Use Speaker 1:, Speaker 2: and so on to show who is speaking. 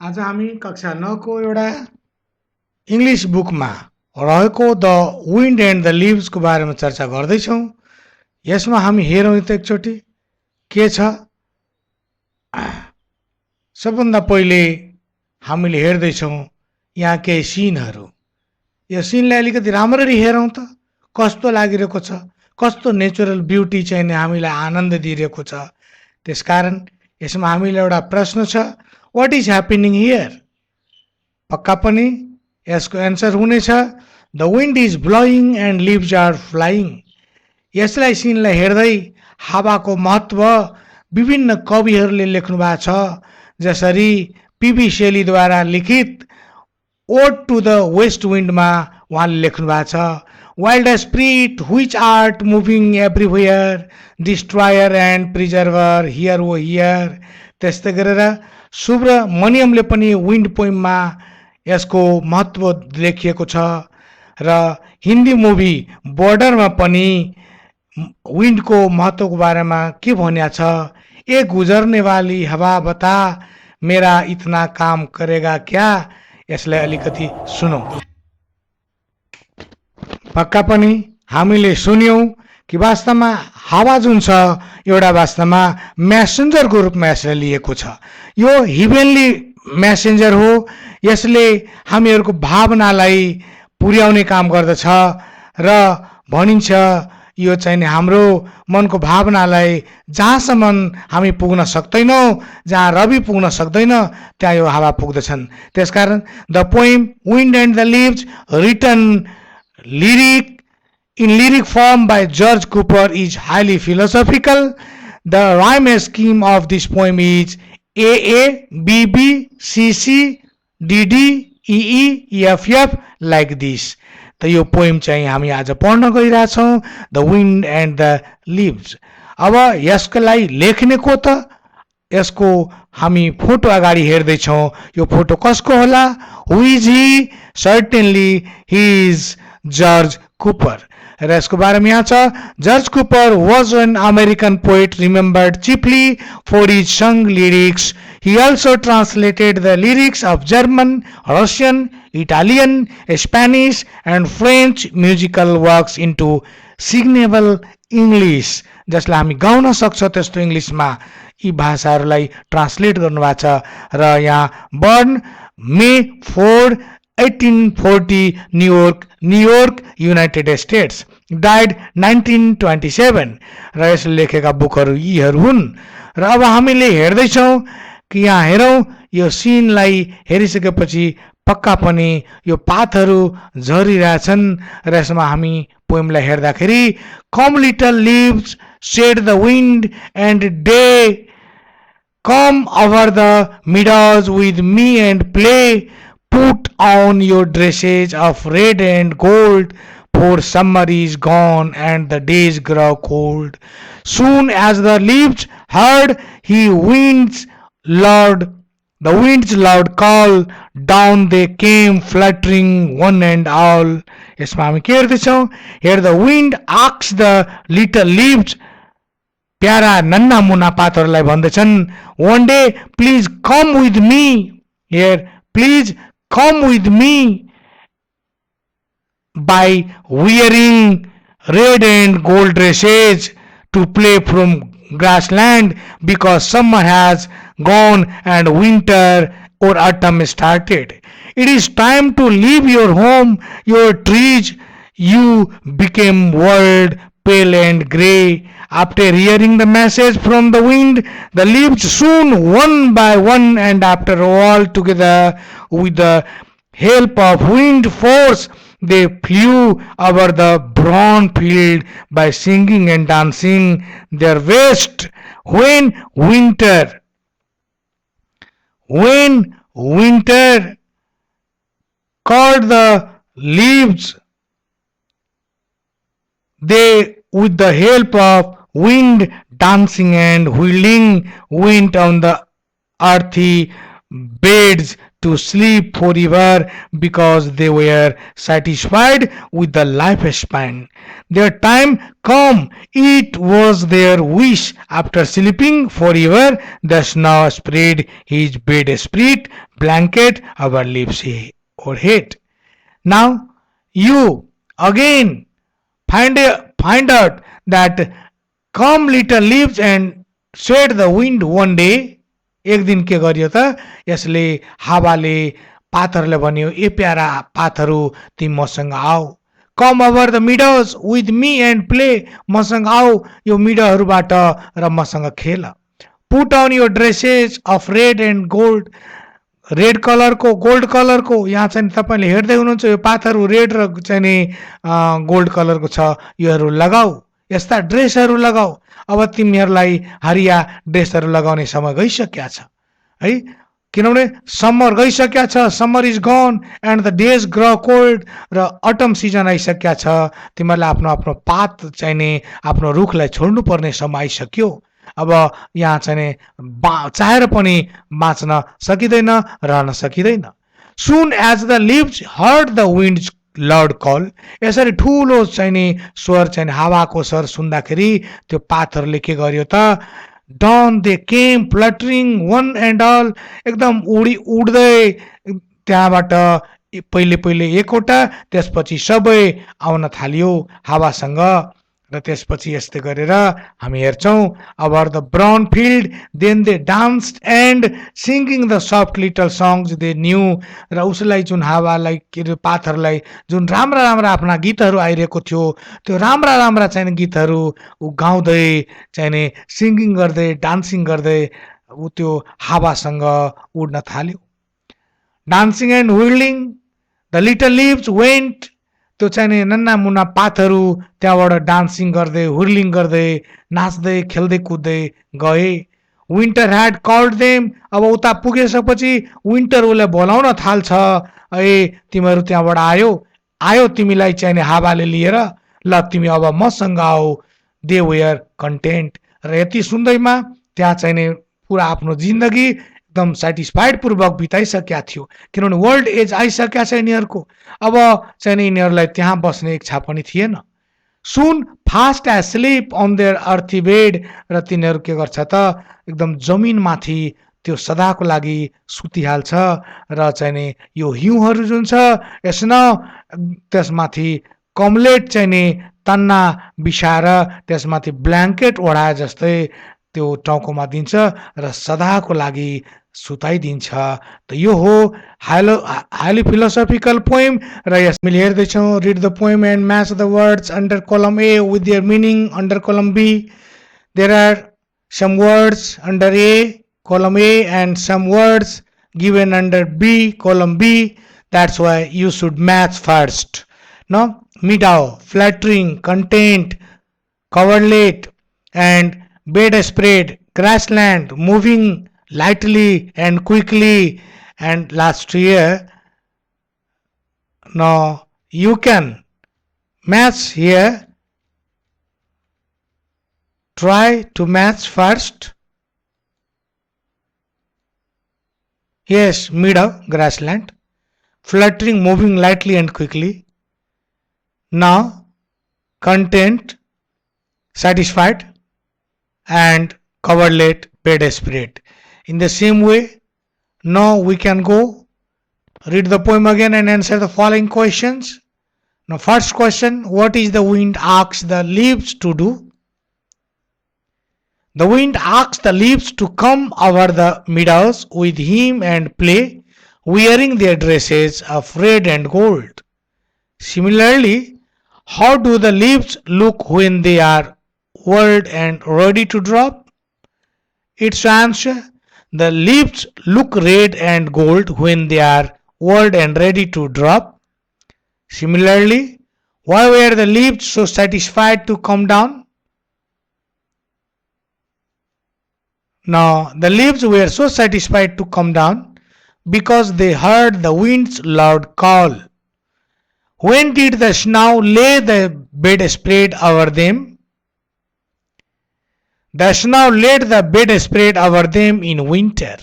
Speaker 1: आज हामी कक्षा 9 को एउटा इङ्ग्लिस बुकमा रहेको द विन्ड एन्ड द लिभ्सको बारेमा चर्चा गर्दैछौँ। यसमा हामी हेरौँ त एकचोटि के छ। सबभन्दा पहिले हामीले हेर्दैछौँ यहाँ केही सिनहरू। यो सिनलाई अलिकति राम्ररी हेरौँ त कस्तो लागिरहेको छ, कस्तो नेचुरल ब्युटी चाहिँ नि हामीलाई आनन्द दिइरहेको छ। त्यसकारण यसमा हामीलाई एउटा प्रश्न छ, व्हाट इज ह्यापनिङ हियर? पक्का पनि यसको एन्सर हुनेछ the wind is blowing and leaves are flying. यसलाई सिनलाई हेर्दै हावाको महत्त्व विभिन्न कविहरूले लेख्नु भएको छ। जसरी पीबी शेलीद्वारा लिखित ओड टु द वेस्ट विन्डमा उहाँले लेख्नु भएको छ, wild spirit which art moving everywhere, destroyer and preserver hear oh hear. त्यस्तै गरेर सुब्रमण्यमले पनि विन्ड पोइममा यसको महत्त्व लेखिएको छ र हिन्दी मुभी बोर्डरमा पनि विन्डको महत्त्वको बारेमा के भनिएको छ, ए गुजर्ने वाली हवा बता मेरा इतना काम करेगा क्या। यसलाई अलिकति सुनौँ। पक्का पनि हामीले सुन्यौँ कि वास्तवमा हावा जुन छ एउटा वास्तवमा म्यासेन्जरको रूपमा यसलाई लिएको छ। यो हिभेनली म्यासेन्जर हो। यसले हामीहरूको भावनालाई पुर्याउने काम गर्दछ र भनिन्छ यो चाहिँ नि हाम्रो मनको भावनालाई जहाँसम्म हामी पुग्न सक्दैनौँ, जहाँ रवि पुग्न सक्दैन त्यहाँ यो हावा पुग्दछन्। त्यसकारण the poem wind and the leaves written in lyric form by George Cooper is highly philosophical. The rhyme scheme of this poem is AA, BB, CC, DD, EE, EFF like this. त यो poem चाहिँ हामी आज पढ्न गइरहेछौँ, the wind and the leaves. अब यसलाई लेख्ने को त यसको हामी फोटो अगाडि हेर्दैछौँ। यो फोटो कसको होला? Who is he? Certainly he is George Cooper. र यसको बारेमा यहाँ छ, George Cooper was an American poet remembered chiefly for his song lyrics. He also translated the lyrics of German, Russian, Italian, Spanish and French musical works into singable English. जसलाई हामी गाउन सक्छ त्यस्तो इङ्ग्लिसमा यी भाषाहरूलाई ट्रान्सलेट गर्नुभएको छ। र यहाँ बर्न मे 4, 1840 न्युयोर्क युनाइटेड स्टेट्स, डाइड 1927। र यसले लेखेका बुकहरू यीहरू हुन्। र अब हामीले हेर्दैछौँ कि यहाँ हेरौँ यो सिनलाई हेरिसकेपछि पक्का पनि यो पातहरू झरिरहेछन्। र यसमा हामी पोइमलाई हेर्दाखेरि come little leaves said the wind and day, come over the meadows with me and play, put on your dresses of red and gold, for summer is gone and the days grow cold. Soon as the leaves heard the wind's loud call, down they came fluttering one and all. यसमा हामी के हेर्दैछौँ? Here the wind asks the little leaves, प्यारा नन्ना मुना पातहरूलाई भन्दछन्, one day please come with me. Here please come with me by wearing red and gold dresses to play from grassland, because summer has gone and winter or autumn started. It is time to leave your home, your trees. You became world pale and grey. After hearing the message from the wind, the leaves soon one by one and after all together with the help of wind force they flew over the brown field by singing and dancing their best. When winter caught the leaves, they with the help of wind dancing and whirling went on the earthy beds to sleep forever because they were satisfied with the lifespan. Their time come, it was their wish. After sleeping forever, the snow spread his bedspread blanket over lips or head. Now you again find out that come little leaves and shed the wind one day. एक दिन के गर्यो त यसले हावाले पातहरूले भन्यो ए para पातहरू तिमी मसँग आऊ, come over the meadows with me and play, मसँग आऊ यो मिडोहरूबाट र मसँग खेल. Put on your dresses of red and gold, red कलरको गोल्ड कलरको, यहाँ चाहिँ तपाईँले हेर्दै हुनुहुन्छ यो पातहरू रेड र चाहिँ नि गोल्ड कलरको छ, योहरू लगाऊ, यस्ता ड्रेसहरू लगाऊ. अब तिमीहरूलाई हरिया ड्रेसहरू लगाउने समय गइसक्या छ है, किनभने समर गइसक्या छ. Summer is gun and the days grow cold, र अटम सिजन आइसक्या छ. तिमीहरूलाई आफ्नो आफ्नो पात चाहिने आफ्नो रुखलाई छोड्नु पर्ने समय आइसक्यो. अब यहाँ चाहिँ चाहेर पनि बाँच्न सकिँदैन, रहन सकिँदैन. Soon as the leaves heard the wind loud call, यसरी ठुलो चाहिँ नि स्वर चाहिँ हावाको स्वर सुन्दाखेरि त्यो पातहरूले के गर्यो त, down they came fluttering one and all, एकदम उड्दै त्यहाँबाट पहिले पहिले एकवटा त्यसपछि सबै आउन थाल्यो हावासँग. र त्यसपछि यस्तै गरेर हामी हेर्छौँ over the brown field then they danced and singing the soft little songs they knew, र उसलाई जुन हावालाई के अरे पातहरूलाई जुन राम्रा राम्रा आफ्ना गीतहरू आइरहेको थियो त्यो राम्रा राम्रा चाहिँ गीतहरू ऊ गाउँदै चाहिँ सिङ्गिङ गर्दै डान्सिङ गर्दै ऊ त्यो हावासँग उड्न थाल्यो. Dancing and whirling the little leaves went, त्यो चाहिँ नन्ना मुन्ना पातहरू त्यहाँबाट डान्सिङ गर्दै हुर्लिङ गर्दै नाच्दै खेल्दै कुद्दै गए. विन्टर ह्याड कल्ड देम, अब उता पुगेपछि विन्टर उसलाई बोलाउन थाल्छ, ए तिमीहरू त्यहाँबाट आयो तिमीलाई चाहिँ हावाले लिएर, ल तिमी अब मसँग आऊ. दे वेयर कन्टेन्ट, र यति सुन्दैमा त्यहाँ चाहिँ पुरा आफ्नो जिन्दगी एकदम सेटिस्फाइड पूर्वक बिताइसकेका थियो, किनभने वर्ल्ड एज आइसकेका छ यिनीहरूको. अब चाहिँ यिनीहरूलाई त्यहाँ बस्ने इच्छा पनि थिएन. Soon fast asleep on their earthy bed, र तिनीहरू के गर्छ त एकदम जमिनमाथि त्यो सदाको लागि सुतिहाल्छ, र चाहिँ नि यो हिउँहरू जुन छ यसमा त्यसमाथि कम्लेट चाहिँ नि तन्ना बिछाएर त्यसमाथि ब्ल्याङ्केट ओढाए जस्तै त्यो टाउकोमा दिन्छ र सदाको लागि सुताइदिन्छ. त यो हो हाइली फिलोसोफिकल पोएम, र यस हामीले हेर्दैछौँ. Read the poem and match the words under column A with their meaning under column B. There are some words under A column A and some words given under B column B. That's why you should match first. Now meadow, flattering, content, coverlet and bedspread, grassland, moving lightly and quickly, and last here. Now you can match here. Try to match first. Yes, meadow, grassland, fluttering, moving lightly and quickly. Now, content, satisfied, and coverlet, bedspread. In the same way, now we can go read the poem again and answer the following questions. Now, first question, what is the wind asks the leaves to do? The wind asks the leaves to come over the meadows with him and play, wearing their dresses of red and gold. Similarly, how do the leaves look when they are whirled and ready to drop? Its answer, the leaves look red and gold when they are whirled and ready to drop. Similarly, why were the leaves so satisfied to come down? Now, the leaves were so satisfied to come down because they heard the wind's loud call. When did the snow lay the bedspread over them? The snow laid the bedspread over them in winter.